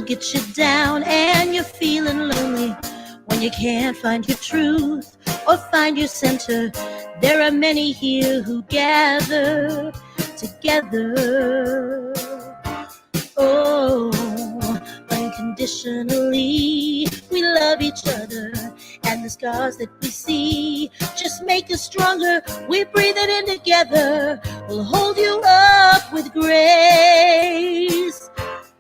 get you down and you're feeling lonely when you can't find your truth or find your center. There are many here who gather together. Oh, unconditionally, we love each other, and the scars that we see just make us stronger. We breathe it in together. We'll hold you up with grace.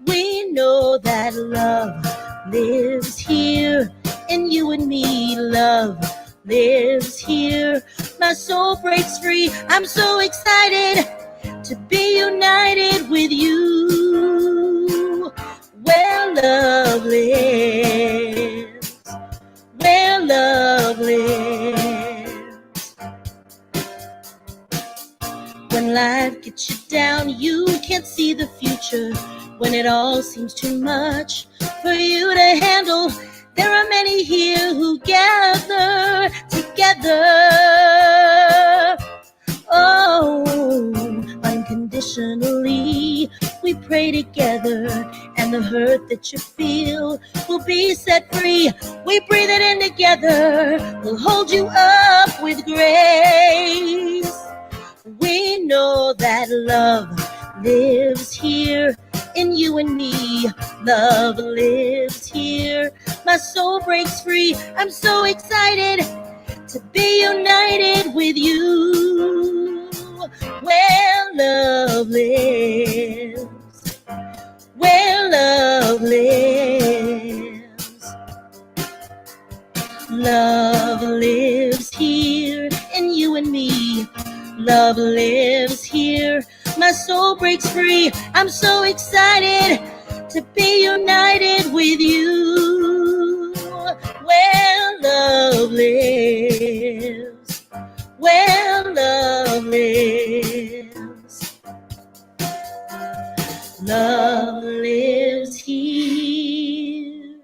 We know that love lives here in you and me. Love lives here. My soul breaks free. I'm so excited to be united with you. Where love lives, where love lives. When life gets you down, you can't see the future. When it all seems too much for you to handle, there are many here who gather together. Oh, unconditionally, we pray together, and the hurt that you feel will be set free. We breathe it in together. We'll hold you up with grace. We know that love lives here in you and me. Love lives here. My soul breaks free. I'm so excited to be united with you. Where love lives, where love lives. Love lives here in you and me. Love lives here. My soul breaks free. I'm so excited to be united with you. Where love lives, where love lives. Love lives here.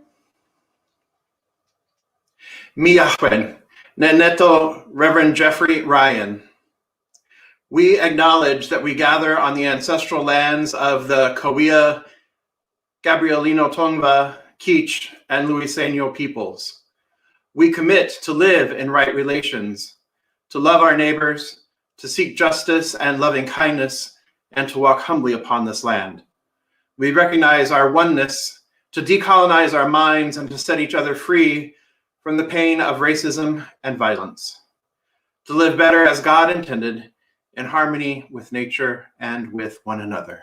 Miyahwen, Neneto Reverend Jeffrey Ryan. We acknowledge that we gather on the ancestral lands of the Cahuilla, Gabrielino Tongva, Kizh, and Luiseño peoples. We commit to live in right relations, to love our neighbors, to seek justice and loving kindness, and to walk humbly upon this land. We recognize our oneness to decolonize our minds and to set each other free from the pain of racism and violence, to live better as God intended, in harmony with nature and with one another.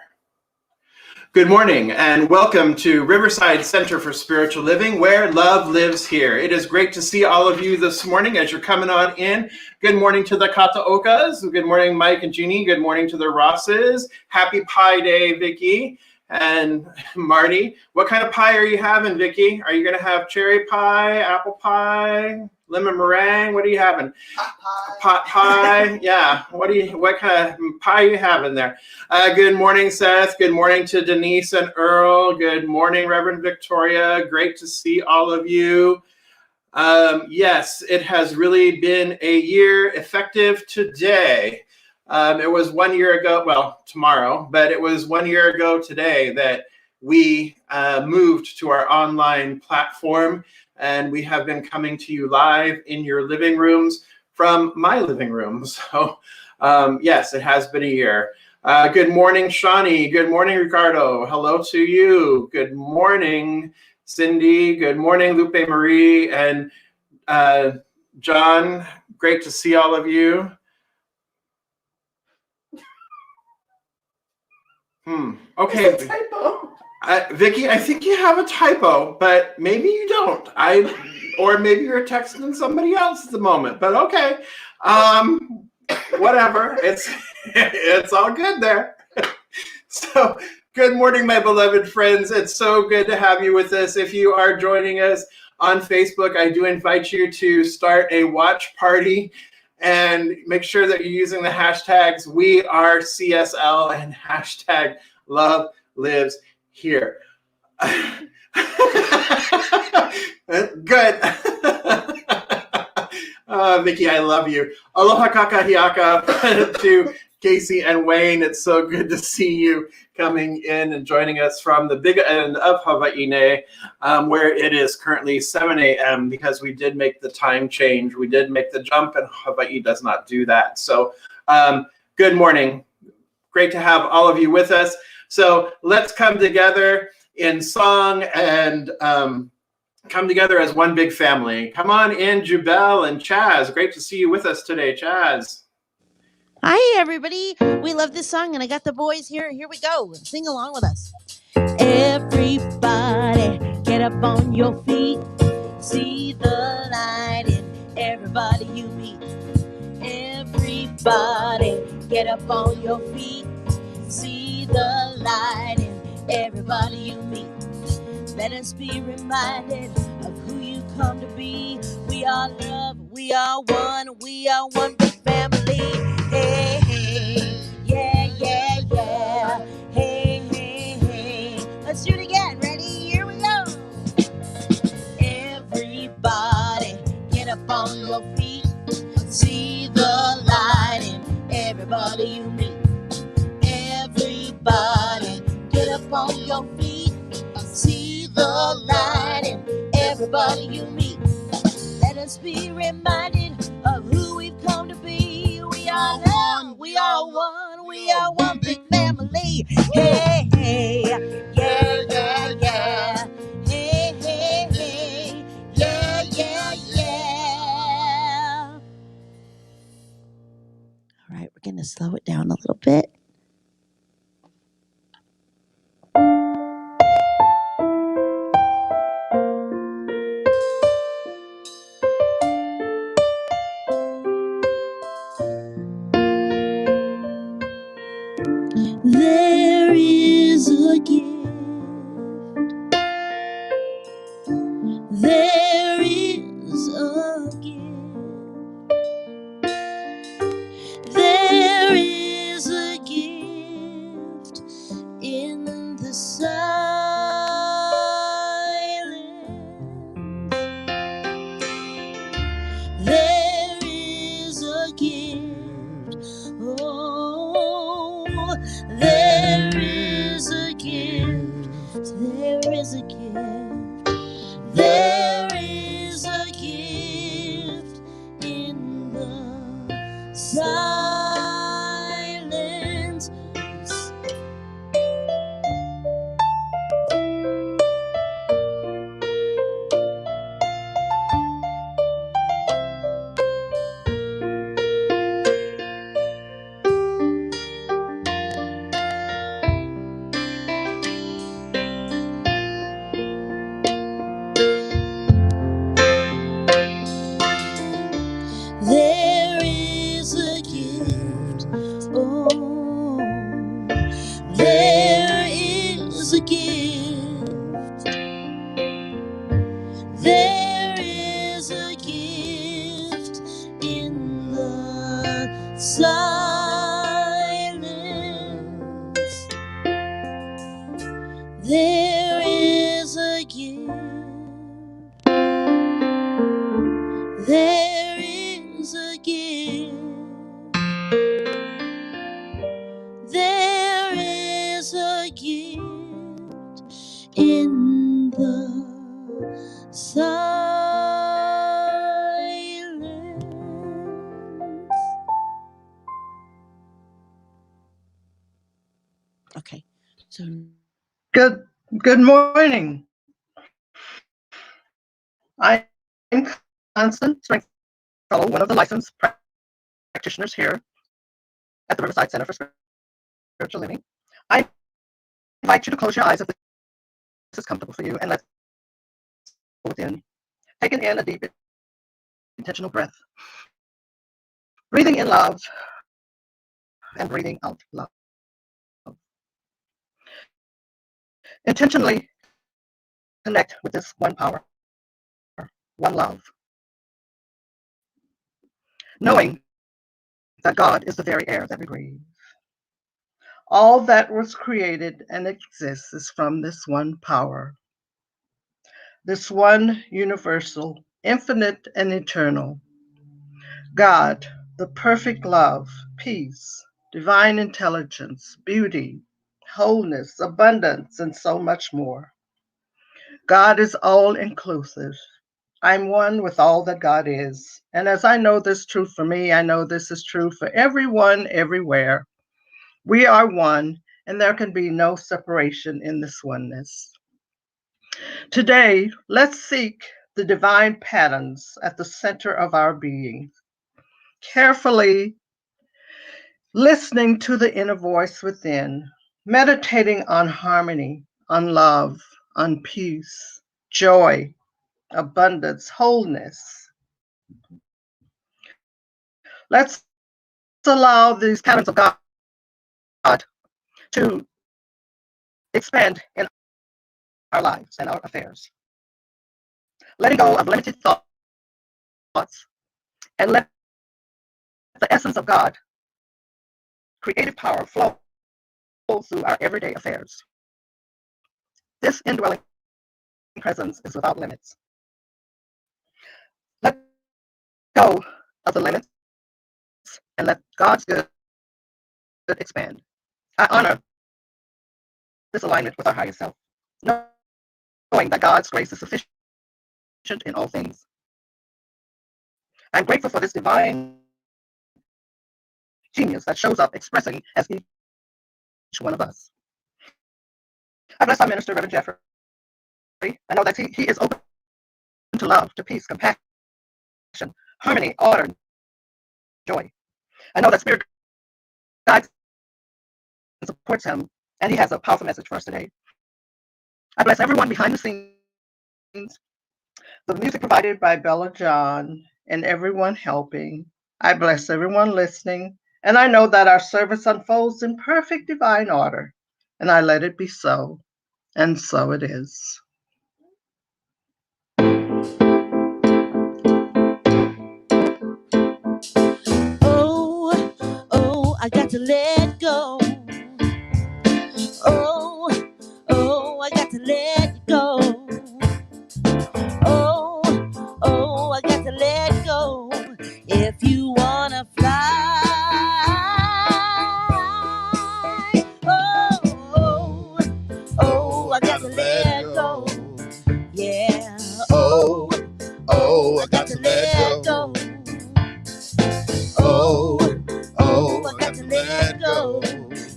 Good morning and welcome to Riverside Center for Spiritual Living, where love lives here. It is great to see all of you this morning as you're coming on in. Good morning to the Kataokas. Good morning, Mike and Jeannie. Good morning to the Rosses. Happy Pie Day, Vicki and Marty. What kind of pie are you having, Vicki? Are you going to have cherry pie, apple pie, lemon meringue? What are you having? Pot pie. Yeah. What kind of pie are you having there? Good morning, Seth. Good morning to Denise and Earl. Good morning, Reverend Victoria. Great to see all of you. Yes, it has really been a year effective today. It was 1 year ago, well, tomorrow, but it was 1 year ago today that we moved to our online platform, and we have been coming to you live in your living rooms from my living room. So yes, it has been a year. Good morning, Shawnee. Good morning, Ricardo. Hello to you. Good morning, Cindy. Good morning, Lupe Marie and John. Great to see all of you. Okay. Vicki, I think you have a typo, but maybe you don't. Or maybe you're texting somebody else at the moment, but okay. Whatever, it's all good there. So good morning, my beloved friends. It's so good to have you with us. If you are joining us on Facebook, I do invite you to start a watch party and make sure that you're using the hashtags #WeAreCSL and hashtag Love Lives Here. Good. Vicki, I love you. Aloha kakahiaka to Casey and Wayne, it's so good to see you coming in and joining us from the big end of Hawaii, where it is currently 7 a.m. because we did make the time change. We did make the jump, and Hawaii does not do that. So good morning. Great to have all of you with us. So let's come together in song and come together as one big family. Come on in, Jubel and Chaz. Great to see you with us today, Chaz. Hi, everybody. We love this song, and I got the boys here. Here we go. Sing along with us. Everybody, get up on your feet. See the light in everybody you meet. Everybody, get up on your feet. See the light in everybody you meet. Let us be reminded of who you come to be. We are love, we are one big family. Hey, hey, yeah, yeah, yeah. Hey, hey, hey. Let's do it again. Ready? Here we go. Everybody, get up on your feet. See the light in everybody you meet. Everybody, get up on your feet. See the light in everybody you meet. Let us be reminded of who we've come to be. We are one, we are one, we are one big family. Hey, hey, yeah, yeah, yeah. Hey, hey, hey, yeah, yeah, yeah. All right, we're going to slow it down a little bit. There is a gift. There is a gift. There is a gift in the silence. There is a gift. Oh, there is a gift. There is a gift. There is a gift in the silence. There is a gift. Oh, there is a gift. There is a gift in the silence. There is a gift. There is a gift. There is a gift in the silence. Okay, so good morning. I'm Constance Stringfellow, one of the licensed practitioners here at the Riverside Center for Spiritual Living. I invite you to close your eyes if this is comfortable for you, and let's go within. Taking in a deep, intentional breath. Breathing in love and breathing out love. Intentionally connect with this one power, one love. Knowing that God is the very air that we breathe. All that was created and exists is from this one power. This one universal, infinite and eternal. God, the perfect love, peace, divine intelligence, beauty, wholeness, abundance, and so much more. God is all inclusive. I'm one with all that God is. And as I know this truth for me, I know this is true for everyone, everywhere. We are one, and there can be no separation in this oneness. Today, let's seek the divine patterns at the center of our being, carefully listening to the inner voice within, meditating on harmony, on love, on peace, joy, abundance, wholeness. Let's allow these patterns of God to expand in our lives and our affairs. Letting go of limited thoughts and let the essence of God, creative power, flow through our everyday affairs. This indwelling presence is without limits. Let go of the limits and let God's good expand. I honor this alignment with our higher self, knowing that God's grace is sufficient in all things. I'm grateful for this divine genius that shows up expressing as each one of us. I bless our minister, Reverend Jeffrey. I know that he is open to love, to peace, compassion, harmony, order, and joy. I know that Spirit guides and supports him, and he has a powerful message for us today. I bless everyone behind the scenes, the music provided by Bella John, and everyone helping. I bless everyone listening, and I know that our service unfolds in perfect divine order, and I let it be so, and so it is. Oh, I got to let go. Oh, I got to let go. Oh, I got to let go. If you wanna fly, oh, I got to let go. Yeah, oh, I got to let go. Oh, I got to let go.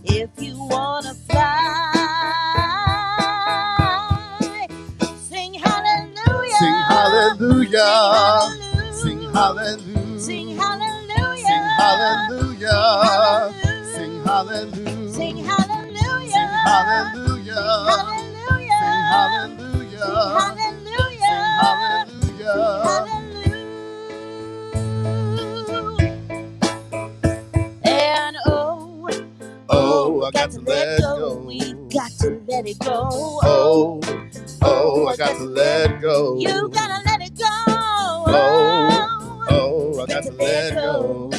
If you wanna fly, sing hallelujah. Sing hallelujah. Sing hallelujah. Sing hallelujah. Sing hallelujah. Sing hallelujah. Sing hallelujah. Sing hallelujah. Hallelujah. Sing hallelujah. Hallelujah. Hallelujah. Hallelujah. And oh, I got to let go. We got to let it go. Oh, I got to let go. You gotta let it go. Oh, I got to let go.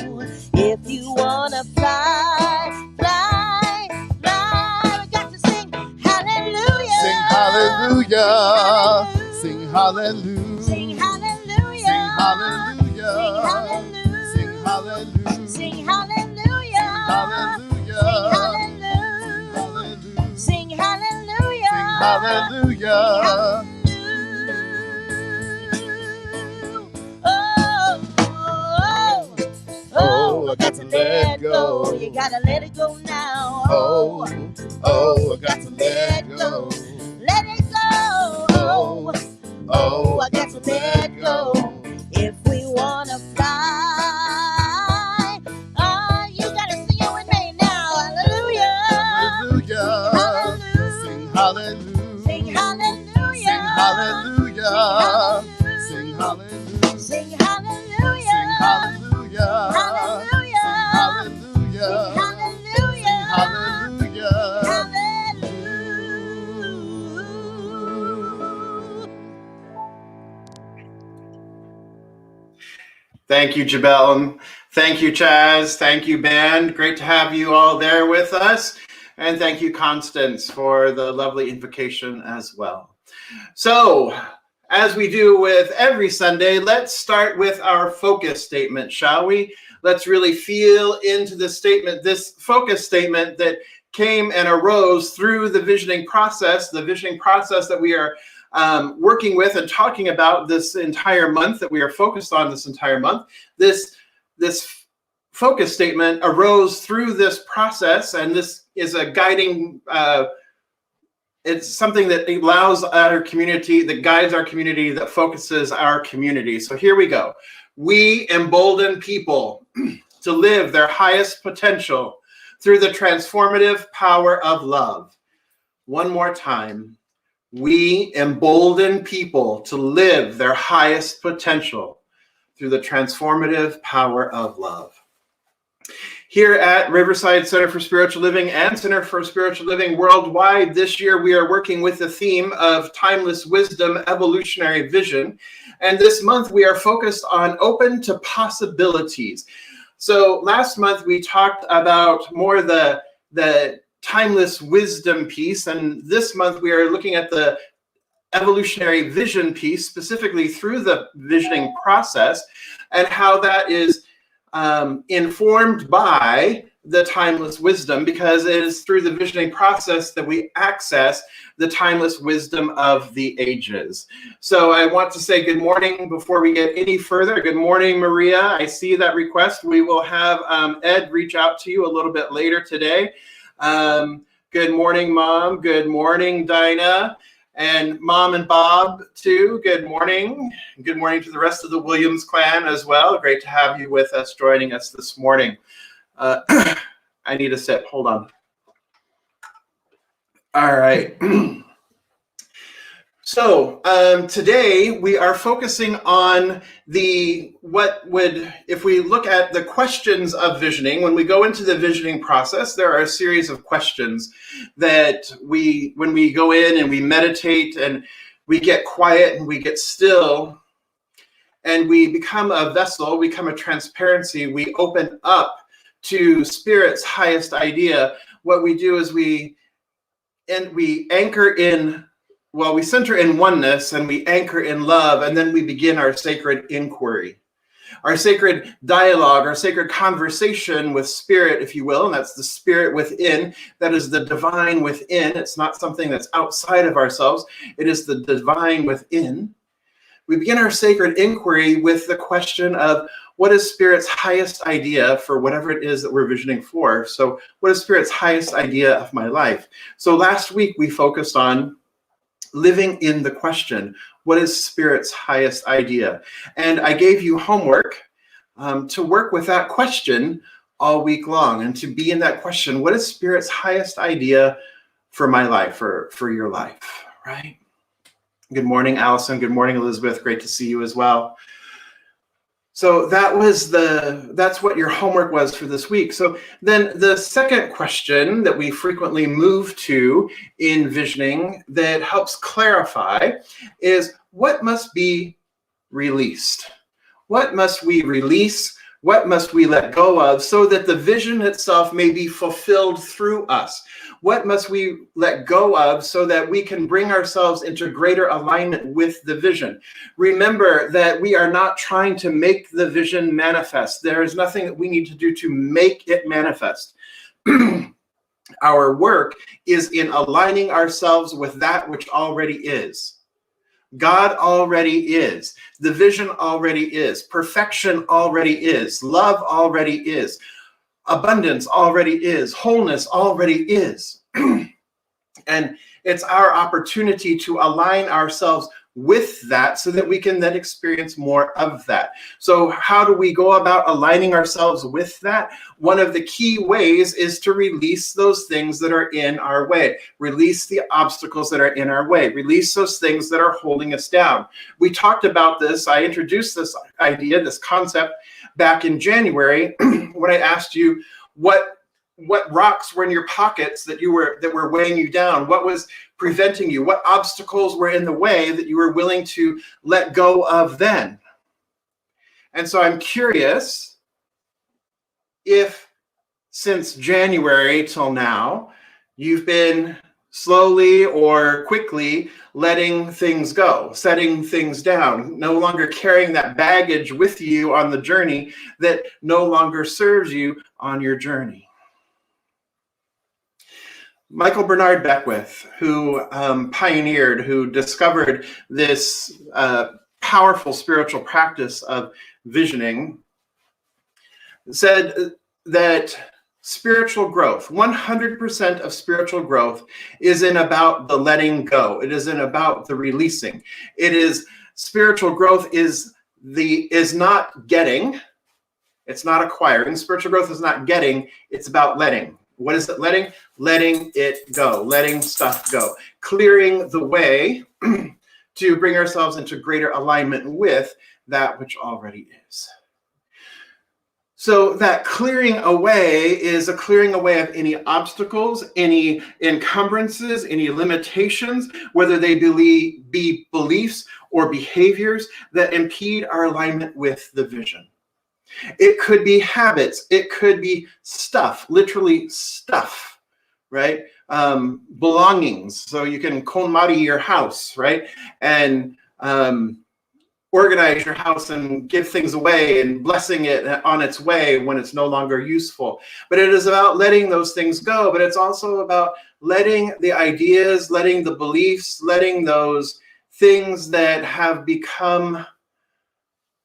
If you wanna fly, fly, fly, we got to sing hallelujah. Sing hallelujah. Sing hallelujah. Sing hallelujah. Sing hallelujah. Sing hallelujah. Sing Sing hallelujah. hallelujah. Hallelujah. Sing hallelujah. Hallelujah. Oh, I got to let go. You gotta let it go now. Oh, I got to let go. Let it go. Oh, I got to let go. If we wanna fly, you gotta sing it with me now. Hallelujah. Hallelujah. Sing hallelujah. Sing hallelujah. Sing hallelujah. Sing hallelujah. Sing hallelujah. Sing hallelujah. Hallelujah. Hallelujah. Hallelujah. Hallelujah. Thank you, Jabel. Thank you, Chaz. Thank you, band. Great to have you all there with us. And thank you, Constance, for the lovely invocation as well. So, as we do with every Sunday, let's start with our focus statement, shall we? Let's really feel into this statement, this focus statement that came and arose through the visioning process that we are working with and talking about this entire month, that we are focused on this entire month. This focus statement arose through this process, and this is a guiding, it's something that allows our community, that guides our community, that focuses our community. So here we go. We embolden people to live their highest potential through the transformative power of love. One more time. We embolden people to live their highest potential through the transformative power of love. Here at Riverside Center for Spiritual Living and Center for Spiritual Living Worldwide, this year we are working with the theme of Timeless Wisdom, Evolutionary Vision. And this month we are focused on open to possibilities. So last month we talked about more the timeless wisdom piece, and this month we are looking at the evolutionary vision piece, specifically through the visioning process, and how that is informed by the timeless wisdom, because it is through the visioning process that we access the timeless wisdom of the ages. So I want to say good morning before we get any further. Good morning, Maria. I see that request. We will have Ed reach out to you a little bit later today. Good morning, Mom. Good morning, Dinah. And Mom and Bob, too. Good morning. Good morning to the rest of the Williams clan as well. Great to have you with us, joining us this morning. I need a sip. Hold on. All right. So today we are focusing on if we look at the questions of visioning, when we go into the visioning process, there are a series of questions that when we go in and we meditate and we get quiet and we get still and we become a vessel, we become a transparency, we open up to Spirit's highest idea. What we do is we anchor in, well, we center in oneness and we anchor in love, and then we begin our sacred inquiry, our sacred dialogue, our sacred conversation with Spirit, if you will, and that's the Spirit within. That is the divine within. It's not something that's outside of ourselves. It is the divine within. We begin our sacred inquiry with the question of, what is Spirit's highest idea for whatever it is that we're visioning for? So what is Spirit's highest idea of my life? So last week we focused on living in the question, what is Spirit's highest idea? And I gave you homework to work with that question all week long, and to be in that question, what is Spirit's highest idea for my life, for your life, right? Good morning, Allison. Good morning, Elizabeth. Great to see you as well. So that's what your homework was for this week. So then the second question that we frequently move to in visioning that helps clarify is, what must be released? What must we release? What must we let go of so that the vision itself may be fulfilled through us? What must we let go of so that we can bring ourselves into greater alignment with the vision? Remember that we are not trying to make the vision manifest. There is nothing that we need to do to make it manifest. Our work is in aligning ourselves with that which already is. God already is. The vision already is. Perfection already is. Love already is. Abundance already is. Wholeness already is. And it's our opportunity to align ourselves with that so that we can then experience more of that. So how do we go about aligning ourselves with that? One of the key ways is to release those things that are in our way. Release the obstacles that are in our way. Release those things that are holding us down. We talked about this. I introduced this idea, this concept, back in January when I asked you what rocks were in your pockets that were weighing you down. What was preventing you? What obstacles were in the way that you were willing to let go of then? And so I'm curious if since January till now, you've been slowly or quickly letting things go, setting things down, no longer carrying that baggage with you on the journey that no longer serves you on your journey. Michael Bernard Beckwith, who pioneered, who discovered this powerful spiritual practice of visioning, said that spiritual growth, 100% of spiritual growth isn't about the letting go. It isn't about the releasing. It is spiritual growth is not getting. It's not acquiring. Spiritual growth is not getting. It's about letting. What is it letting? Letting it go, letting stuff go, clearing the way to bring ourselves into greater alignment with that which already is. So that clearing away is a clearing away of any obstacles, any encumbrances, any limitations, whether they be beliefs or behaviors that impede our alignment with the vision. It could be habits. It could be stuff, literally stuff, right? Belongings. So you can KonMari your house, right? And organize your house and give things away and blessing it on its way when it's no longer useful. But it is about letting those things go. But it's also about letting the ideas, letting the beliefs, letting those things that have become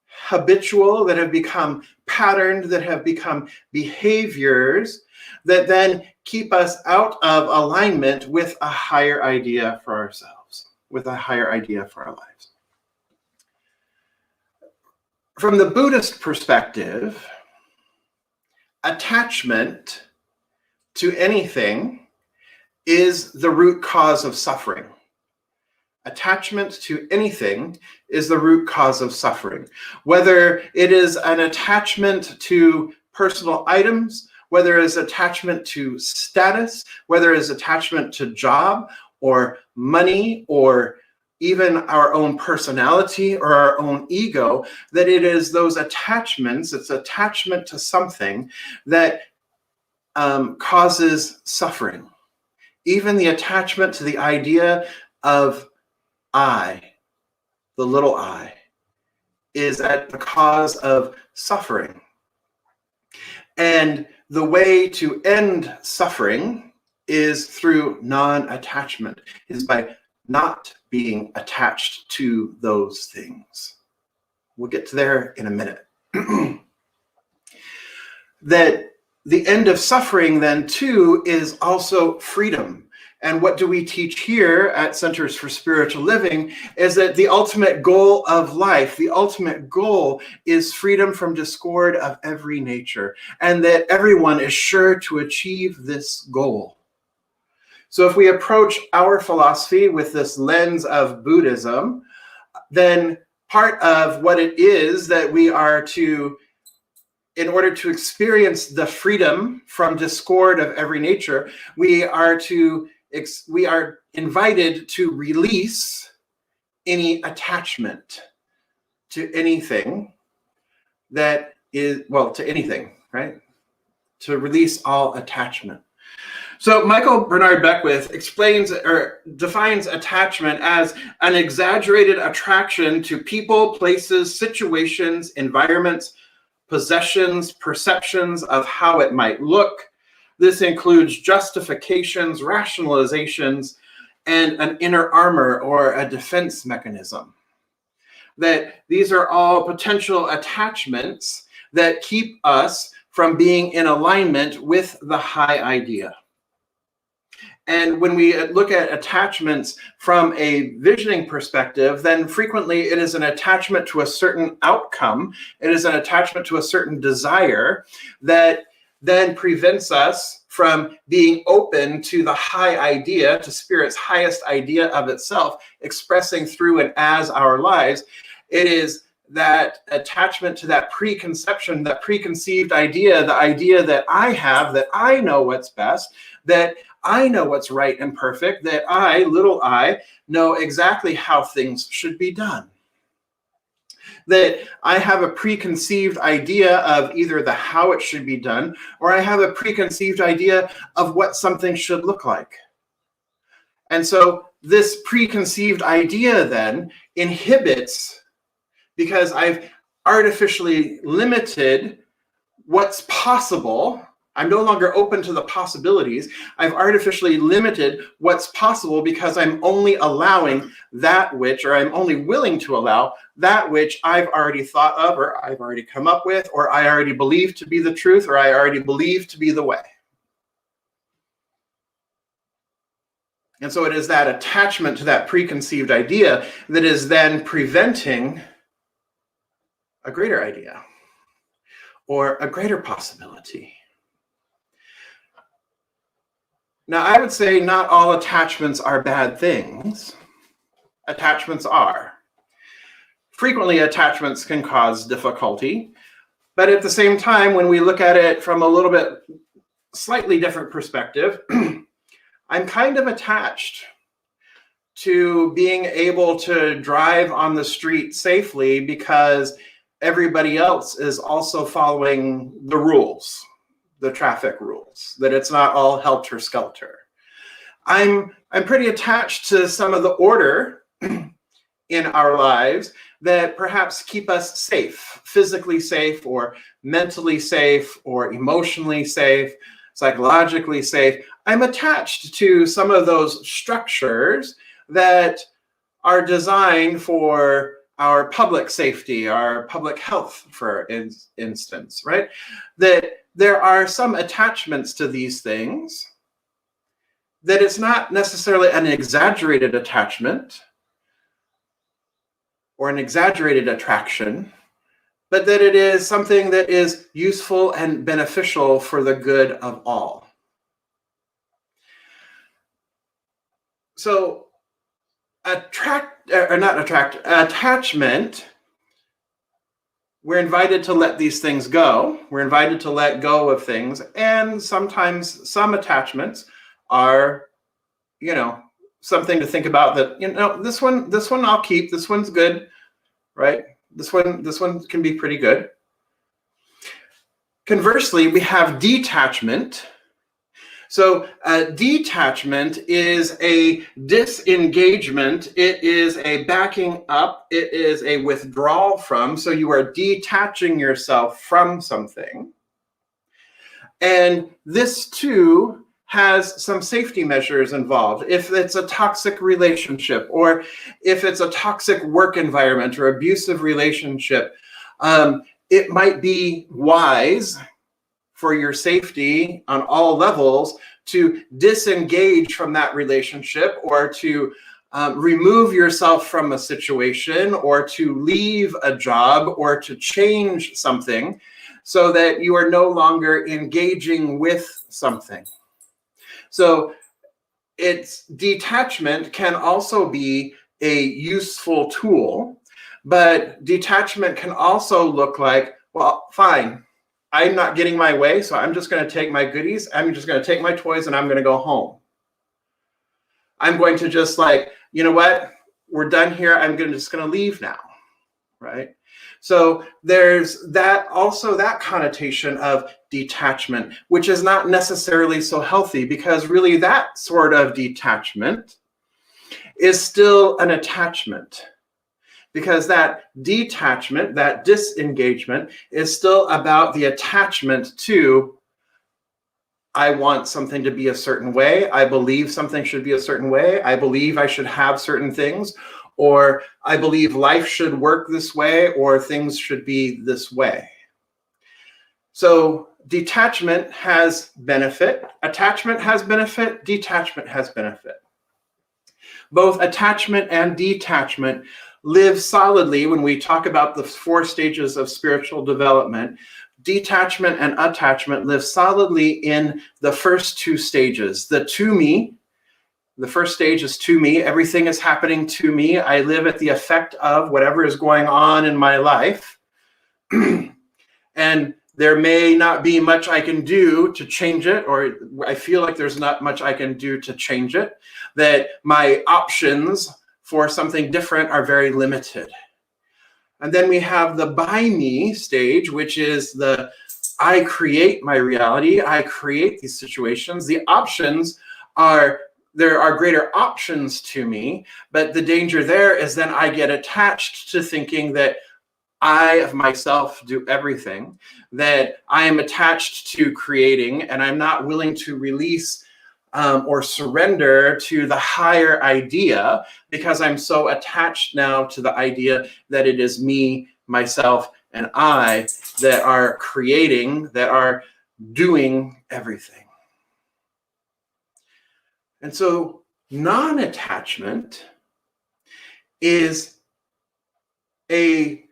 habitual, that have become patterned, that have become behaviors that then keep us out of alignment with a higher idea for ourselves, with a higher idea for our lives. From the Buddhist perspective, attachment to anything is the root cause of suffering. Attachment to anything is the root cause of suffering. Whether it is an attachment to personal items, whether it is attachment to status, whether it is attachment to job or money or even our own personality or our own ego, that it is those attachments, it's attachment to something that causes suffering. Even the attachment to the idea of I, the little I, is at the cause of suffering. And the way to end suffering is through non-attachment, is by not being attached to those things. We'll get to there in a minute. That the end of suffering then too is also freedom. And what do we teach here at Centers for Spiritual Living is that the ultimate goal of life, the ultimate goal is freedom from discord of every nature, and that everyone is sure to achieve this goal. So if we approach our philosophy with this lens of Buddhism, then part of what it is that we are to, in order to experience the freedom from discord of every nature, we are invited to release any attachment to anything that is, well, to anything, right? To release all attachment. So Michael Bernard Beckwith explains or defines attachment as an exaggerated attraction to people, places, situations, environments, possessions, perceptions of how it might look. This includes justifications, rationalizations, and an inner armor or a defense mechanism. That these are all potential attachments that keep us from being in alignment with the high idea. And when we look at attachments from a visioning perspective, then frequently it is an attachment to a certain outcome. It is an attachment to a certain desire that then prevents us from being open to the high idea, to Spirit's highest idea of itself, expressing through and as our lives. It is that attachment to that preconception, that preconceived idea, the idea that I have, that I know what's best, that I know what's right and perfect, that I, little I, know exactly how things should be done. That I have a preconceived idea of either the how it should be done, or I have a preconceived idea of what something should look like. And so this preconceived idea then inhibits, because I've artificially limited what's possible. I'm no longer open to the possibilities. I've artificially limited what's possible because I'm only allowing that which, or I'm only willing to allow that which I've already thought of, or I've already come up with, or I already believe to be the truth, or I already believe to be the way. And so it is that attachment to that preconceived idea that is then preventing a greater idea or a greater possibility. Now, I would say not all attachments are bad things. Attachments are. Frequently, attachments can cause difficulty, but at the same time, when we look at it from a little bit slightly different perspective, I'm kind of attached to being able to drive on the street safely because everybody else is also following the rules, the traffic rules, that it's not all helter-skelter. I'm pretty attached to some of the order in our lives that perhaps keep us safe, physically safe or mentally safe or emotionally safe, psychologically safe. I'm attached to some of those structures that are designed for our public safety, our public health, for instance, right? That there are some attachments to these things, that it's not necessarily an exaggerated attachment or an exaggerated attraction, but that it is something that is useful and beneficial for the good of all. So attachment, we're invited to let these things go. We're invited to let go of things. And sometimes some attachments are, something to think about, that, this one I'll keep, this one's good, right? This one can be pretty good. Conversely, we have detachment. So detachment is a disengagement. It is a backing up. It is a withdrawal from. So you are detaching yourself from something. And this too has some safety measures involved. If it's a toxic relationship, or if it's a toxic work environment or abusive relationship, it might be wise for your safety on all levels to disengage from that relationship, or to remove yourself from a situation, or to leave a job, or to change something so that you are no longer engaging with something. So its detachment can also be a useful tool, but detachment can also look like, well, fine, I'm not getting my way, so I'm just going to take my goodies, I'm just going to take my toys, and I'm going to go home. I'm going to just you know what, we're done here, I'm just going to leave now, right? So there's that connotation of detachment, which is not necessarily so healthy, because really that sort of detachment is still an attachment. Because that detachment, that disengagement, is still about the attachment to, I want something to be a certain way, I believe something should be a certain way, I believe I should have certain things, or I believe life should work this way, or things should be this way. So detachment has benefit, attachment has benefit, detachment has benefit. Both attachment and detachment live solidly when we talk about the 4 stages of spiritual development. Detachment and attachment live solidly in the first 2 stages. The to me, the first stage is to me. Everything is happening to me. I live at the effect of whatever is going on in my life. And there may not be much I can do to change it, or I feel like there's not much I can do to change it, that my options for something different are very limited. And then we have the by me stage, which is the I create my reality, I create these situations. The options are there are greater options to me, but the danger there is then I get attached to thinking that I of myself do everything, that I am attached to creating, and I'm not willing to release or surrender to the higher idea because I'm so attached now to the idea that it is me, myself, and I that are creating, that are doing everything. And so non-attachment is a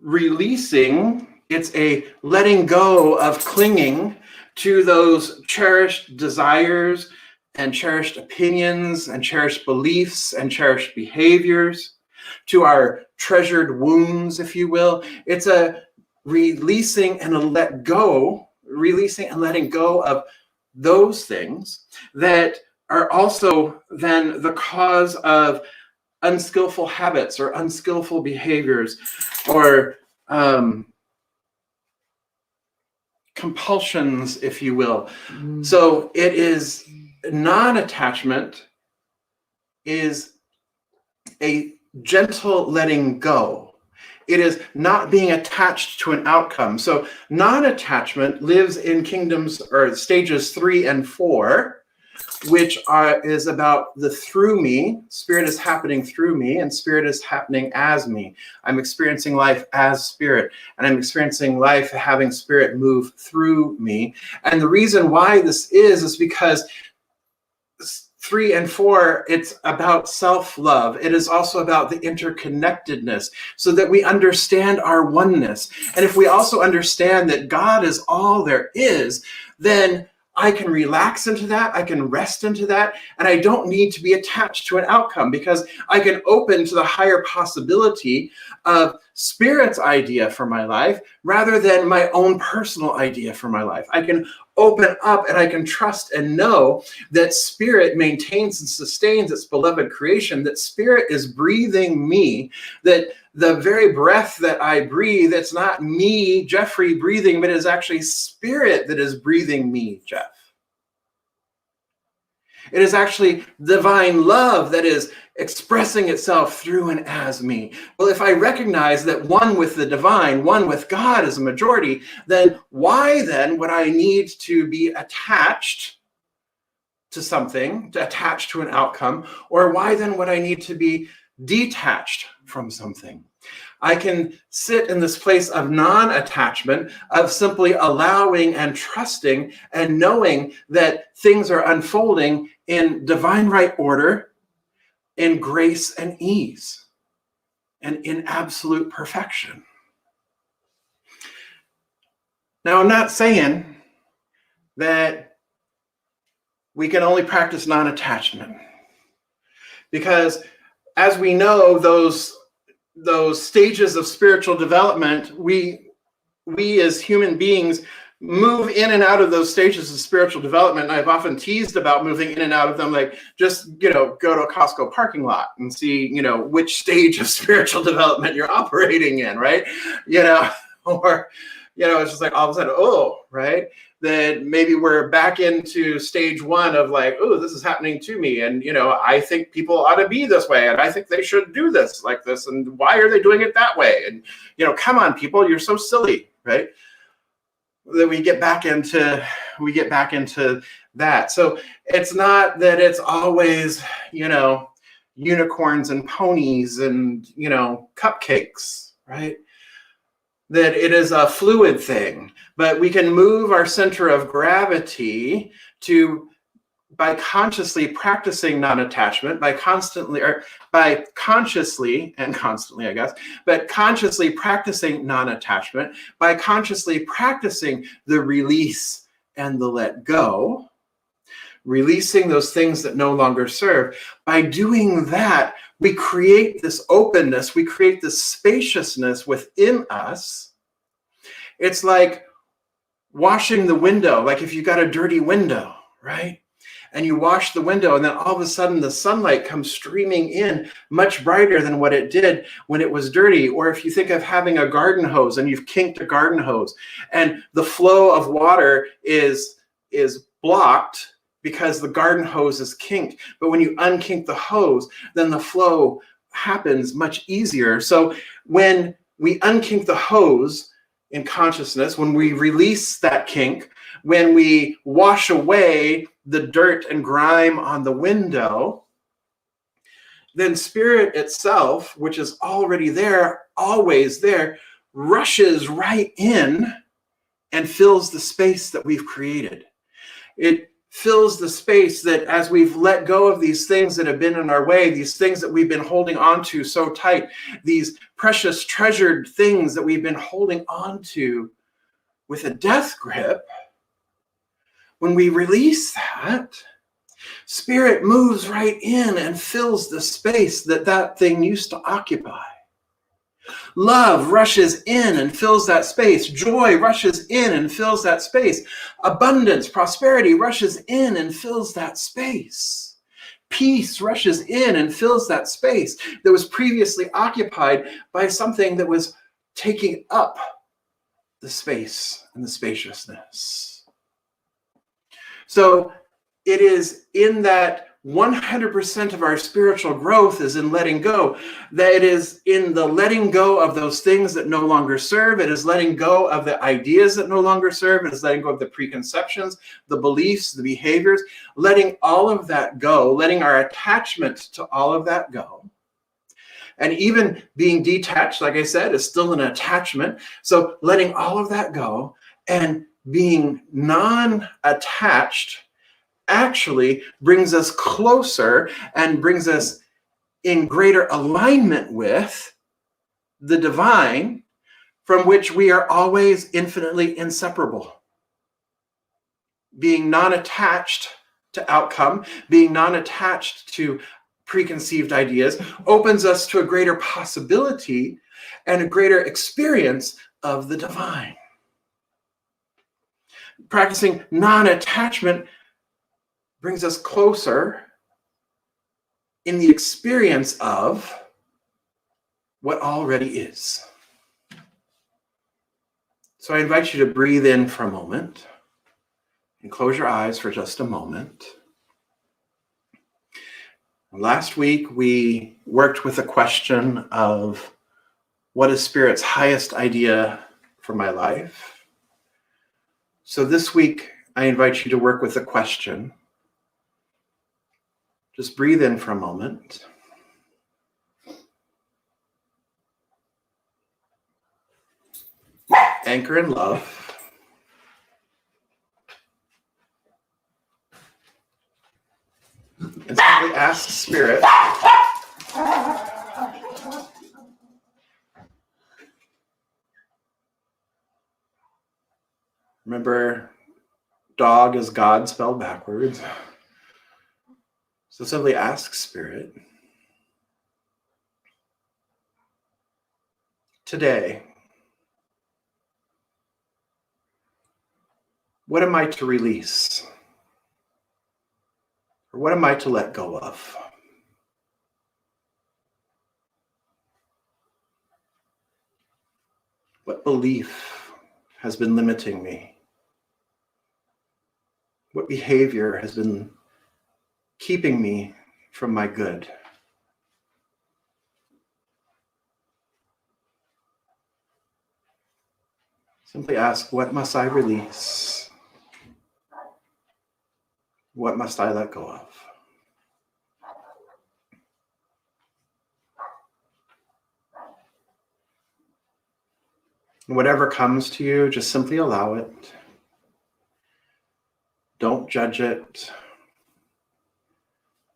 releasing, it's a letting go of clinging to those cherished desires and cherished opinions and cherished beliefs and cherished behaviors, to our treasured wounds, if you will. It's a releasing and a let go, releasing and letting go of those things that are also then the cause of unskillful habits or unskillful behaviors or compulsions, if you will. So it is non-attachment is a gentle letting go. It is not being attached to an outcome. So non-attachment lives in kingdoms or stages 3 and 4, which is about the through me. Spirit is happening through me, and spirit is happening as me. I'm experiencing life as spirit, and I'm experiencing life having spirit move through me. And the reason why this is because 3 and 4, it's about self-love. It is also about the interconnectedness so that we understand our oneness. And if we also understand that God is all there is, then I can relax into that, I can rest into that, and I don't need to be attached to an outcome because I can open to the higher possibility of Spirit's idea for my life rather than my own personal idea for my life. I can open up and I can trust and know that Spirit maintains and sustains its beloved creation, that Spirit is breathing me, that the very breath that I breathe, it's not me, Jeffrey, breathing, but it's actually Spirit that is breathing me, Jeff. It is actually divine love that is expressing itself through and as me. Well, if I recognize that one with the divine, one with God is a majority, then why then would I need to be attached to something, to attach to an outcome, or why then would I need to be detached from something? I can sit in this place of non-attachment, of simply allowing and trusting and knowing that things are unfolding in divine right order, in grace and ease, and in absolute perfection. Now, I'm not saying that we can only practice non-attachment, because as we know, those stages of spiritual development, we as human beings move in and out of those stages of spiritual development. And I've often teased about moving in and out of them, like just, go to a Costco parking lot and see, which stage of spiritual development you're operating in, right? Or, it's just like all of a sudden, right? That maybe we're back into stage 1 of like, this is happening to me. And, I think people ought to be this way. And I think they should do this like this. And why are they doing it that way? And, come on, people, you're so silly, right? That we get back into that. So it's not that it's always, unicorns and ponies and, cupcakes, right? That it is a fluid thing, but we can move our center of gravity by consciously practicing non-attachment, by consciously, but consciously practicing non-attachment, by consciously practicing the release and the let go, releasing those things that no longer serve. By doing that, we create this openness, we create this spaciousness within us. It's like washing the window, like if you got a dirty window, right? And you wash the window, and then all of a sudden the sunlight comes streaming in much brighter than what it did when it was dirty. Or if you think of having a garden hose and you've kinked a garden hose and the flow of water is blocked because the garden hose is kinked. But when you unkink the hose, then the flow happens much easier. So when we unkink the hose in consciousness, when we release that kink, when we wash away the dirt and grime on the window, then spirit itself, which is already there, always there, rushes right in and fills the space that we've created. It fills the space that as we've let go of these things that have been in our way, these things that we've been holding on to so tight, these precious treasured things that we've been holding on to with a death grip, when we release that, spirit moves right in and fills the space that that thing used to occupy. Love rushes in and fills that space. Joy rushes in and fills that space. Abundance, prosperity rushes in and fills that space. Peace rushes in and fills that space that was previously occupied by something that was taking up the space and the spaciousness. So it is in that 100% of our spiritual growth is in letting go. That it is in the letting go of those things that no longer serve. It is letting go of the ideas that no longer serve. It is letting go of the preconceptions, the beliefs, the behaviors, letting all of that go, letting our attachment to all of that go. And even being detached, like I said, is still an attachment. So letting all of that go and being non-attached actually brings us closer and brings us in greater alignment with the divine, from which we are always infinitely inseparable. Being non-attached to outcome, being non-attached to preconceived ideas, opens us to a greater possibility and a greater experience of the divine. Practicing non-attachment brings us closer in the experience of what already is. So I invite you to breathe in for a moment and close your eyes for just a moment. Last week, we worked with the question of what is Spirit's highest idea for my life? So this week, I invite you to work with the question. Just breathe in for a moment. Anchor in love. And simply ask Spirit, remember, dog is God spelled backwards. So simply ask Spirit, today, what am I to release? Or what am I to let go of? What belief has been limiting me? What behavior has been keeping me from my good? Simply ask, what must I release? What must I let go of? And whatever comes to you, just simply allow it. Don't judge it.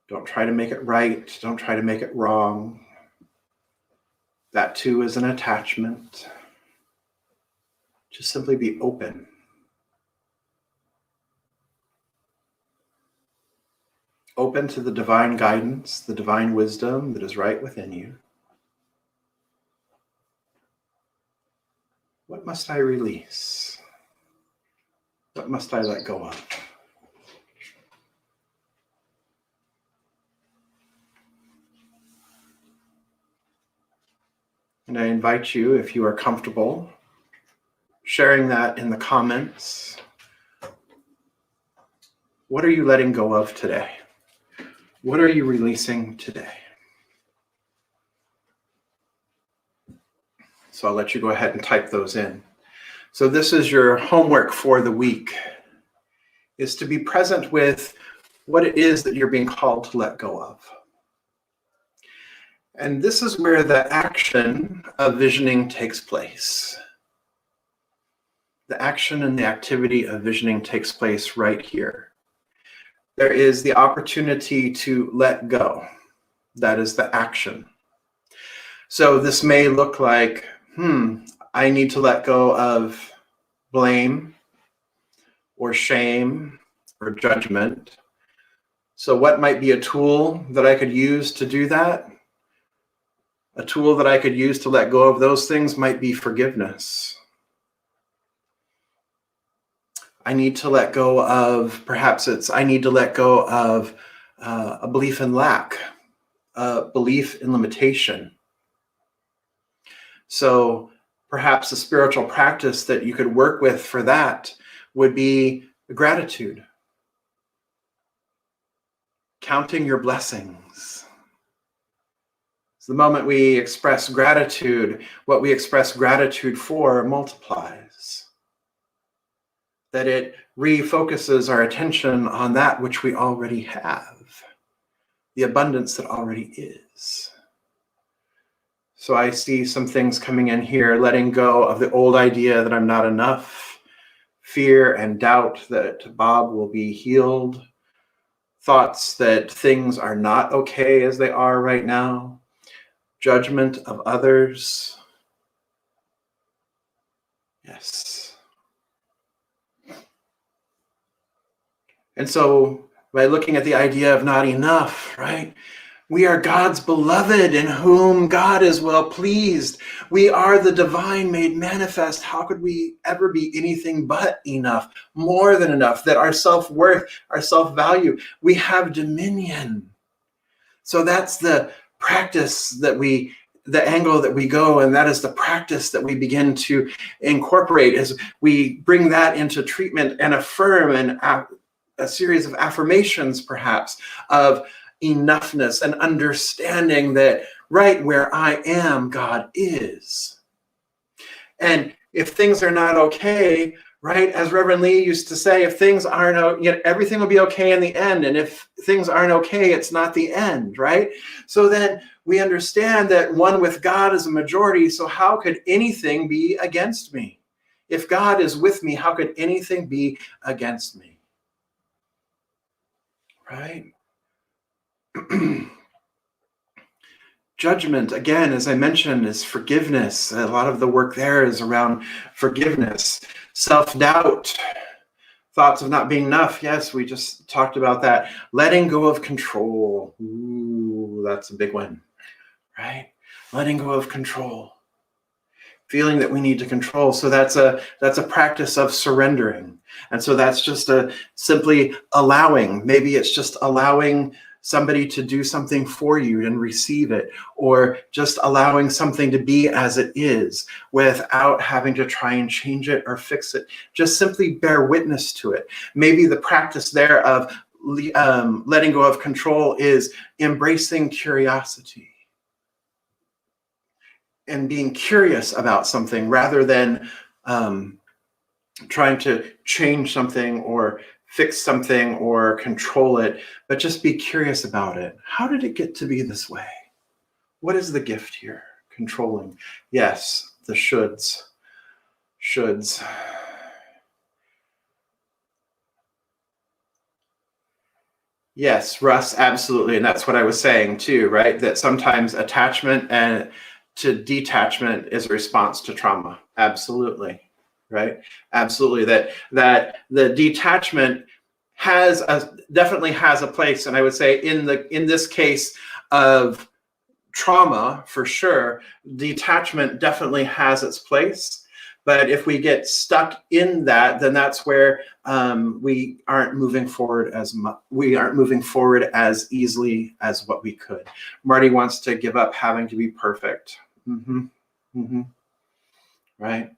Don't try to make it right. Don't try to make it wrong. That too is an attachment. Just simply be open. Open to the divine guidance, the divine wisdom that is right within you. What must I release? What must I let go of? And I invite you, if you are comfortable, sharing that in the comments, What are you letting go of today? What are you releasing today? So I'll let you go ahead and type those in. So this is your homework for the week, is to be present with what it is that you're being called to let go of. And this is where the action of visioning takes place. The action and the activity of visioning takes place right here. There is the opportunity to let go. That is the action. So this may look like, I need to let go of blame or shame or judgment. So what might be a tool that I could use to do that? A tool that I could use to let go of those things might be forgiveness. I need to let go of, I need to let go of a belief in lack, a belief in limitation. So perhaps a spiritual practice that you could work with for that would be gratitude. Counting your blessings. So the moment we express gratitude, what we express gratitude for multiplies. That it refocuses our attention on that which we already have, the abundance that already is. So I see some things coming in here, letting go of the old idea that I'm not enough, fear and doubt that Bob will be healed, thoughts that things are not okay as they are right now, judgment of others. Yes. And so by looking at the idea of not enough, right? We are God's beloved in whom God is well pleased. We are the divine made manifest. How could we ever be anything but enough, more than enough, that our self-worth, our self-value, we have dominion. So that's the practice the angle that we go, and that is the practice that we begin to incorporate as we bring that into treatment and affirm a series of affirmations, perhaps, of enoughness and understanding that right where I am, God is. And if things are not okay, right, as Reverend Lee used to say, if things aren't, everything will be okay in the end. And if things aren't okay, it's not the end, right? So then we understand that one with God is a majority. So how could anything be against me? If God is with me, how could anything be against me? Right? Judgment, again, as I mentioned, is forgiveness. A lot of the work there is around forgiveness. Self-doubt, thoughts of not being enough. Yes, we just talked about that. Letting go of control. Ooh, that's a big one, right? Letting go of control. Feeling that we need to control. So that's a practice of surrendering. And so that's just simply allowing. Maybe it's just allowing somebody to do something for you and receive it, or just allowing something to be as it is without having to try and change it or fix it. Just simply bear witness to it. Maybe the practice there of letting go of control is embracing curiosity and being curious about something rather than trying to change something or fix something or control it, but just be curious about it. How did it get to be this way? What is the gift here? Controlling. Yes, the shoulds. Shoulds. Yes, Russ, absolutely. And that's what I was saying too, right? That sometimes attachment and to detachment is a response to trauma. Absolutely. Right? Absolutely. That the detachment definitely has a place. And I would say in this case of trauma, for sure, detachment definitely has its place. But if we get stuck in that, then that's where we aren't moving forward as much. We aren't moving forward as easily as what we could. Marty wants to give up having to be perfect. Right.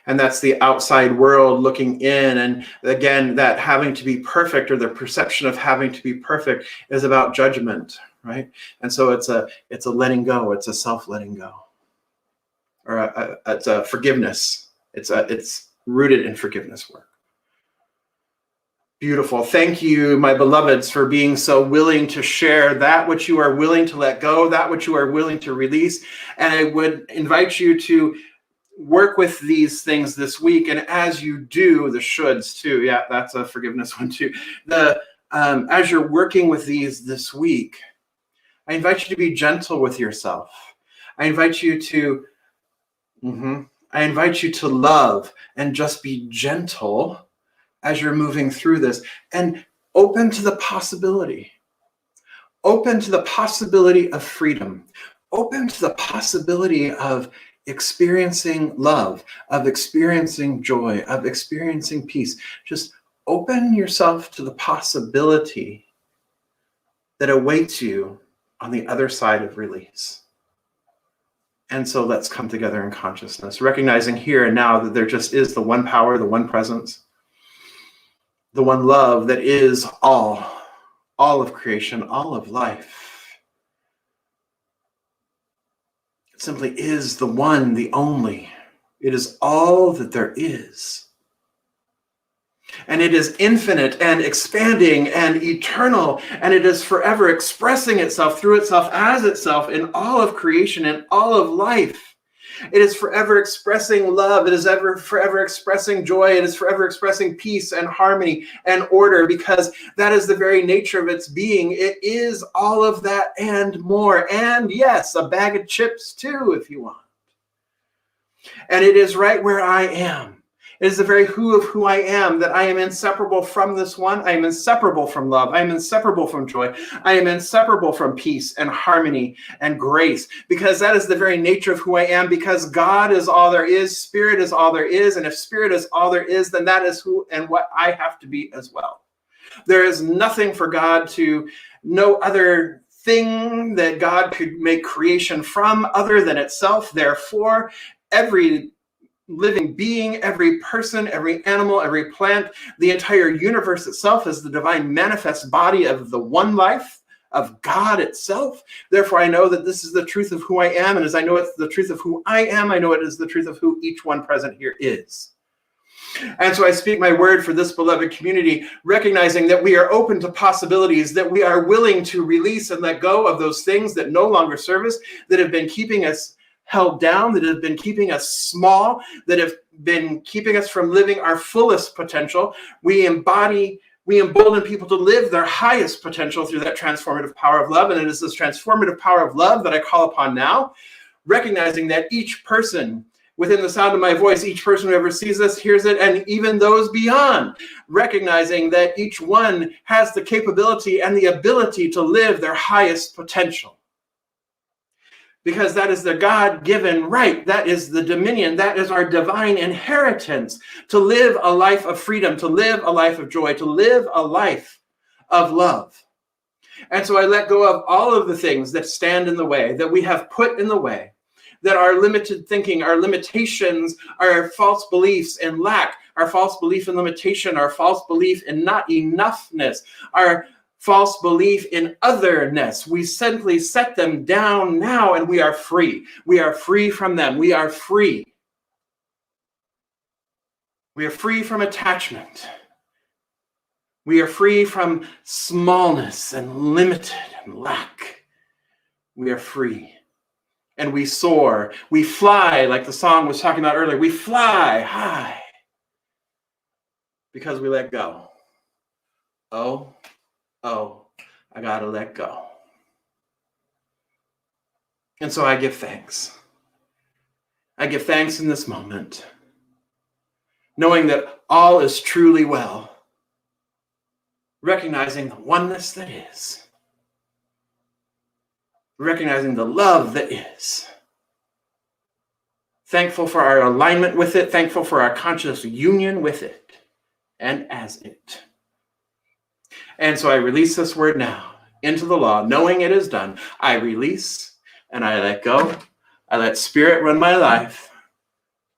And that's the outside world looking in. And again, that having to be perfect, or the perception of having to be perfect, is about judgment, right? And so it's a letting go. It's a self-letting go, or it's a forgiveness. It's rooted in forgiveness work. Beautiful. Thank you, my beloveds, for being so willing to share that which you are willing to let go, that which you are willing to release. And I would invite you to work with these things this week. And as you do, the shoulds too. Yeah, that's a forgiveness one too. As you're working with these this week, I invite you to be gentle with yourself. I invite you to love and just be gentle as you're moving through this, and open to the possibility. Open to the possibility of freedom. Open to the possibility of experiencing love, of experiencing joy, of experiencing peace. Just open yourself to the possibility that awaits you on the other side of release. And so let's come together in consciousness, recognizing here and now that there just is the one power, the one presence, the one love that is all of creation, all of life. It simply is the one, the only. It is all that there is. And it is infinite and expanding and eternal, and it is forever expressing itself through itself as itself in all of creation and all of life. It is forever expressing love. It is forever expressing joy. It is forever expressing peace and harmony and order, because that is the very nature of its being. It is all of that and more. And yes, a bag of chips too, if you want. And it is right where I am. It is the very who of who I am, that I am inseparable from this one. I am inseparable from love. I am inseparable from joy. I am inseparable from peace and harmony and grace, because that is the very nature of who I am, because God is all there is, Spirit is all there is, and if Spirit is all there is, then that is who and what I have to be as well. There is nothing for God to, no other thing that God could make creation from other than itself. Therefore, every living being, every person, every animal, every plant, the entire universe itself is the divine manifest body of the one life of God itself. Therefore, I know that this is the truth of who I am. And as I know it's the truth of who I am, I know it is the truth of who each one present here is. And so I speak my word for this beloved community, recognizing that we are open to possibilities, that we are willing to release and let go of those things that no longer serve us, that have been keeping us held down, that have been keeping us small, that have been keeping us from living our fullest potential. We embolden people to live their highest potential through that transformative power of love. And it is this transformative power of love that I call upon now, recognizing that each person within the sound of my voice, each person who ever sees this, hears it, and even those beyond, recognizing that each one has the capability and the ability to live their highest potential. Because that is the God-given right. That is the dominion. That is our divine inheritance, to live a life of freedom, to live a life of joy, to live a life of love. And so I let go of all of the things that stand in the way, that we have put in the way, that our limited thinking, our limitations, our false beliefs and lack, our false belief in limitation, our false belief in not enoughness, our false belief in otherness. We simply set them down now, and we are free. We are free from them. We are free. We are free from attachment. We are free from smallness and limited and lack. We are free. And we soar. We fly, like the song was talking about earlier. We fly high because we let go. Oh, I gotta let go. And so I give thanks. I give thanks in this moment, knowing that all is truly well, recognizing the oneness that is, recognizing the love that is, thankful for our alignment with it, thankful for our conscious union with it and as it. And so I release this word now into the law, knowing it is done. I release and I let go. I let Spirit run my life.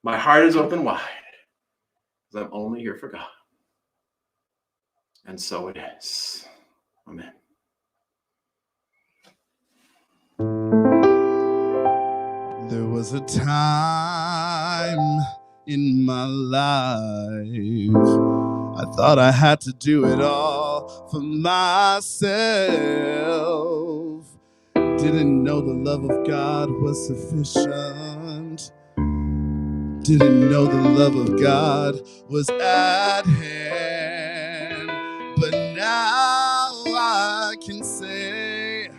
My heart is open wide, because I'm only here for God. And so it is. Amen. There was a time in my life I thought I had to do it all for myself. Didn't know the love of God was sufficient. Didn't know the love of God was at hand. But now I can say,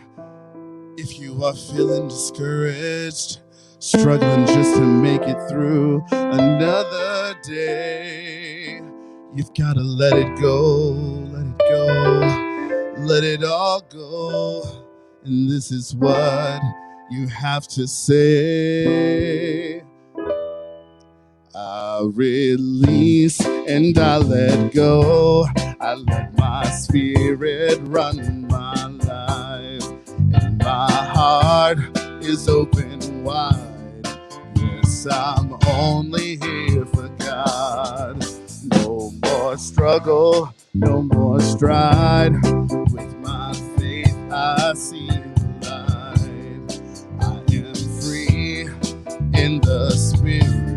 if you are feeling discouraged, struggling just to make it through another day, you've got to let it go, let it go, let it all go. And this is what you have to say. I release and I let go. I let my spirit run my life. And my heart is open wide. Yes, I'm only here for God. No more struggle, no more stride. With my faith I see the light. I am free in the spirit.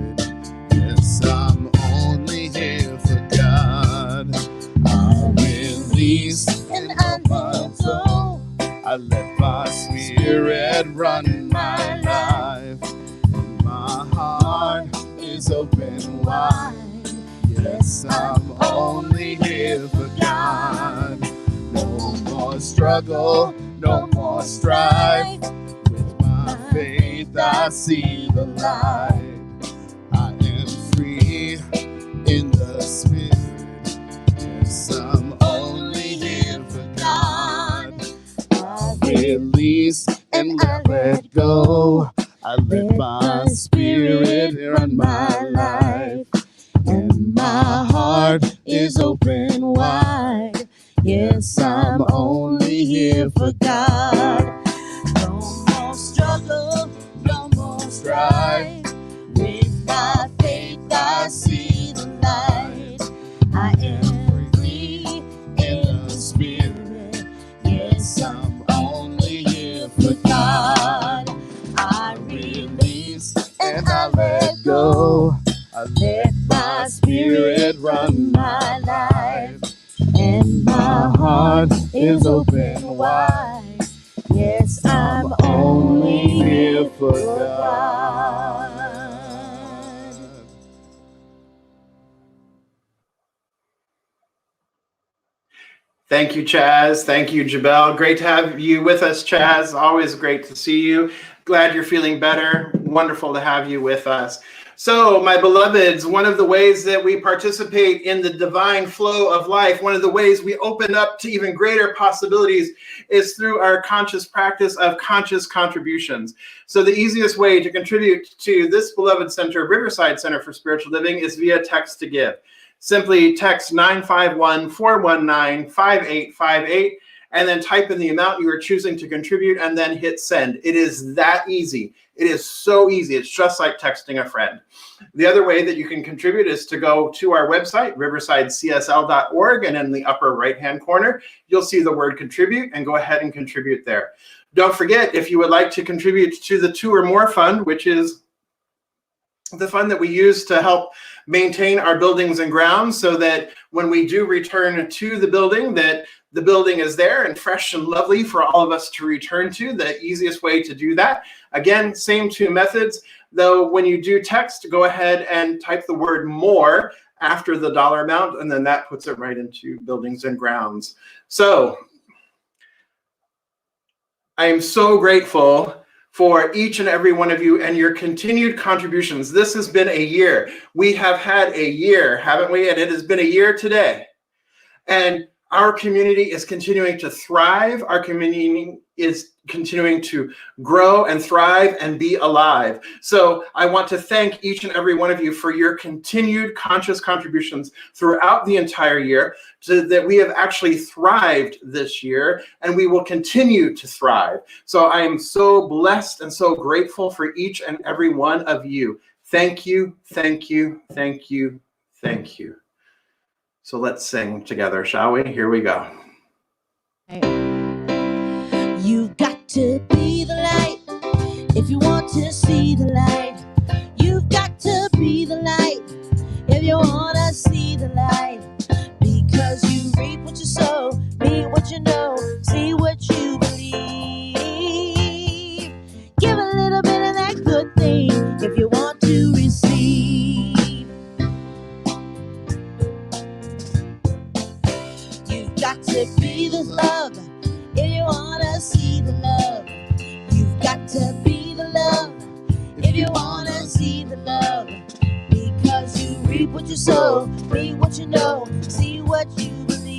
Yes, I'm only here for God. I release and I let go. I let my spirit run my life. And my heart is open wide. Yes, I'm only here for God. No more struggle, no more strife. With my faith I see the light. I am free in the spirit. Yes, I'm only here for God. I release and I let go. I let my spirit run my life. And my heart is open wide. Yes, I'm only here for God. No more struggle, no more strife. With my faith I see the light. I am free in the spirit. Yes, I'm only here for God. I release and I let go. I let my spirit run my life. And my heart is open wide. Yes, I'm only here for God. Thank you, Chaz. Thank you, Jabel. Great to have you with us, Chaz. Always great to see you. Glad you're feeling better. Wonderful to have you with us. So, my beloveds, one of the ways that we participate in the divine flow of life, one of the ways we open up to even greater possibilities is through our conscious practice of conscious contributions. So the easiest way to contribute to this beloved center, Riverside Center for Spiritual Living, is via text to give. Simply text 951-419-5858 and then type in the amount you are choosing to contribute and then hit send. It is that easy. It is so easy. It's just like texting a friend. The other way that you can contribute is to go to our website, riversidecsl.org, and in the upper right-hand corner, you'll see the word contribute, and go ahead and contribute there. Don't forget, if you would like to contribute to the Two or More Fund, which is the fund that we use to help maintain our buildings and grounds so that when we do return to the building, that the building is there and fresh and lovely for all of us to return to. The easiest way to do that, again, same two methods, though when you do text, go ahead and type the word more after the dollar amount, and then that puts it right into buildings and grounds. So I am so grateful for each and every one of you and your continued contributions. This has been a year. We have had a year, haven't we? And it has been a year today. And our community is continuing to thrive. Our community is continuing to grow and thrive and be alive. So I want to thank each and every one of you for your continued conscious contributions throughout the entire year, so that we have actually thrived this year and we will continue to thrive. So I am so blessed and so grateful for each and every one of you. Thank you, thank you, thank you, thank you. So let's sing together, shall we? Here we go. You've got to be the light if you want to see the light. You've got to be the light if you want to see the light. Because you reap what you sow, be what you know, see what you believe. Give a little bit of that good thing if you want to receive. You've got to be the love if you want to see the love. You've got to be the love if you want to see the love. Because you reap what you sow, be what you know, see what you believe.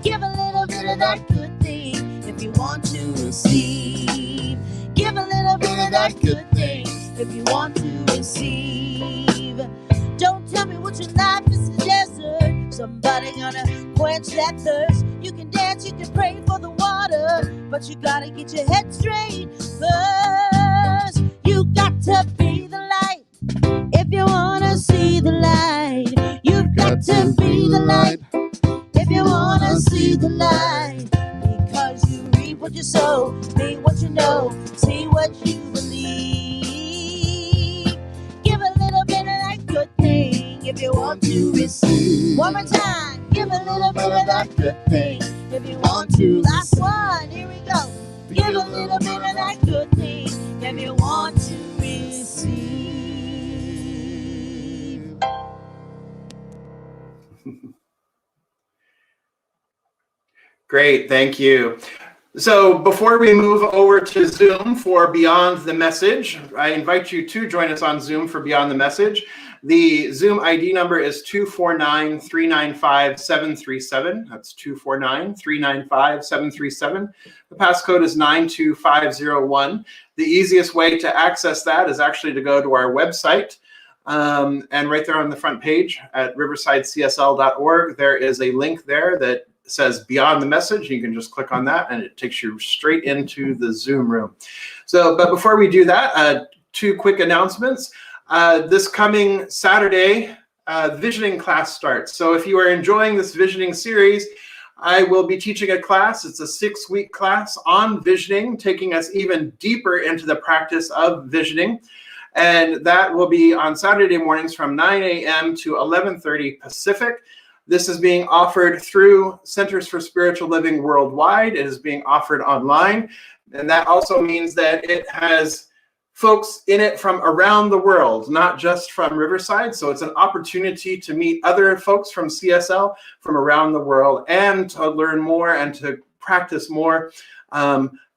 Give a little bit of that good thing if you want to receive. Give a little bit of that good thing if you want to receive. Don't tell me what your life is a desert. Somebody gonna quench that thirst. You can dance, you can pray for the water, but you gotta get your head straight first. You got to be the light if you wanna see the light. You've got to be the light if you wanna see the light. Because you reap what you sow, be what you know, see what you believe. Give a little bit of that good thing if you want to receive. One more time. Give a little bit of that good thing if you want to. Last one. Here we go. Give a little bit of that good thing if you want to receive. Great, thank you. So before we move over to Zoom for Beyond the Message, I invite you to join us on Zoom for Beyond the Message. The Zoom ID number is 249-395-737. That's 249-395-737. The passcode is 92501. The easiest way to access that is actually to go to our website. And right there on the front page at riversidecsl.org, there is a link there that says Beyond the Message. You can just click on that and it takes you straight into the Zoom room. So, but before we do that, two quick announcements. This coming Saturday, visioning class starts. So if you are enjoying this visioning series, I will be teaching a class. It's a 6-week class on visioning, taking us even deeper into the practice of visioning. And that will be on Saturday mornings from 9 a.m. to 11:30 Pacific. This is being offered through Centers for Spiritual Living Worldwide. It is being offered online. And that also means that it has folks in it from around the world, not just from Riverside. So it's an opportunity to meet other folks from CSL from around the world and to learn more and to practice more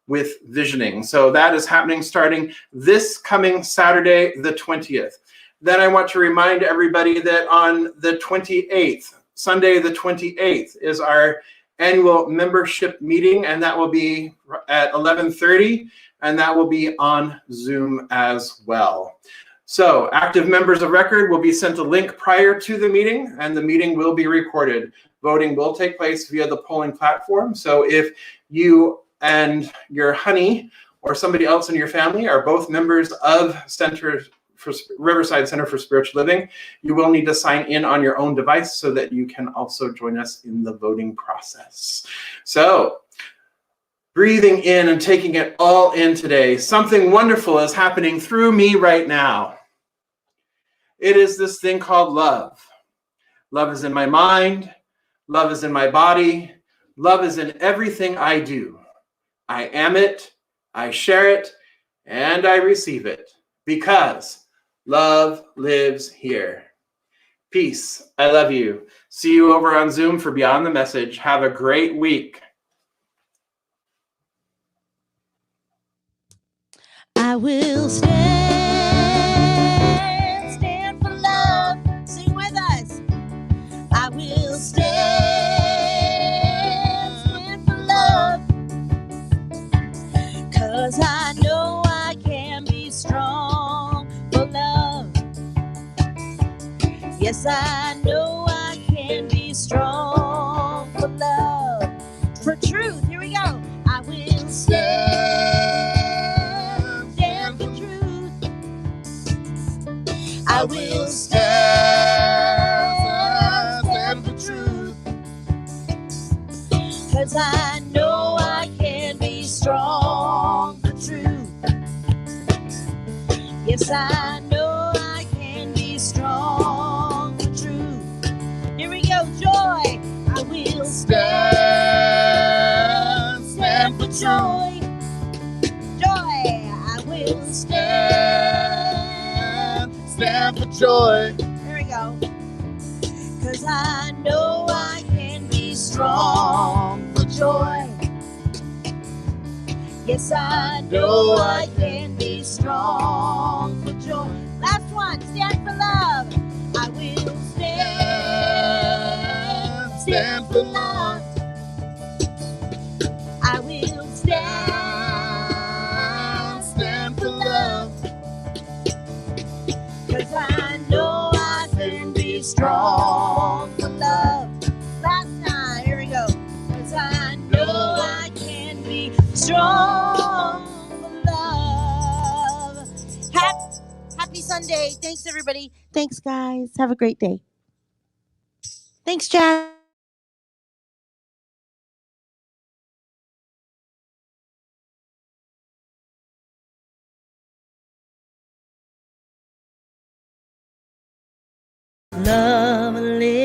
with visioning. So that is happening starting this coming Saturday, the 20th. Then I want to remind everybody that on the 28th, Sunday the 28th, is our annual membership meeting, and that will be at 11:30, and that will be on Zoom as well. So active members of record will be sent a link prior to the meeting, and the meeting will be recorded. Voting will take place via the polling platform. So if you and your honey or somebody else in your family are both members of Riverside Center for Spiritual Living, you will need to sign in on your own device so that you can also join us in the voting process. So, breathing in and taking it all in today, something wonderful is happening through me right now. It is this thing called love. Love is in my mind. Love is in my body. Love is in everything I do. I am it, I share it, and I receive it because love lives here. Peace. I love you. See you over on Zoom for Beyond the Message. Have a great week. I will stand for love. Sing with us. I will stand for love. 'Cause I know I can be strong for love. Yes, I know I can be strong for love. For truth, here we go. I will stand for truth. 'cause I know I can be strong for truth. Yes, I know I can be strong for truth. Here we go, joy. I will stand for joy. Joy, I will stand for joy. Here we go. 'Cause I know I can be strong for joy. Yes, I know I can be strong for joy. Last one, stand for love. I will stand for love. I will stand for love. 'Cause I know I can be strong for love. Last time, here we go. 'Cause I know I can be strong for love. Happy Sunday. Thanks, everybody. Thanks, guys. Have a great day. Thanks, Jan. Love, live.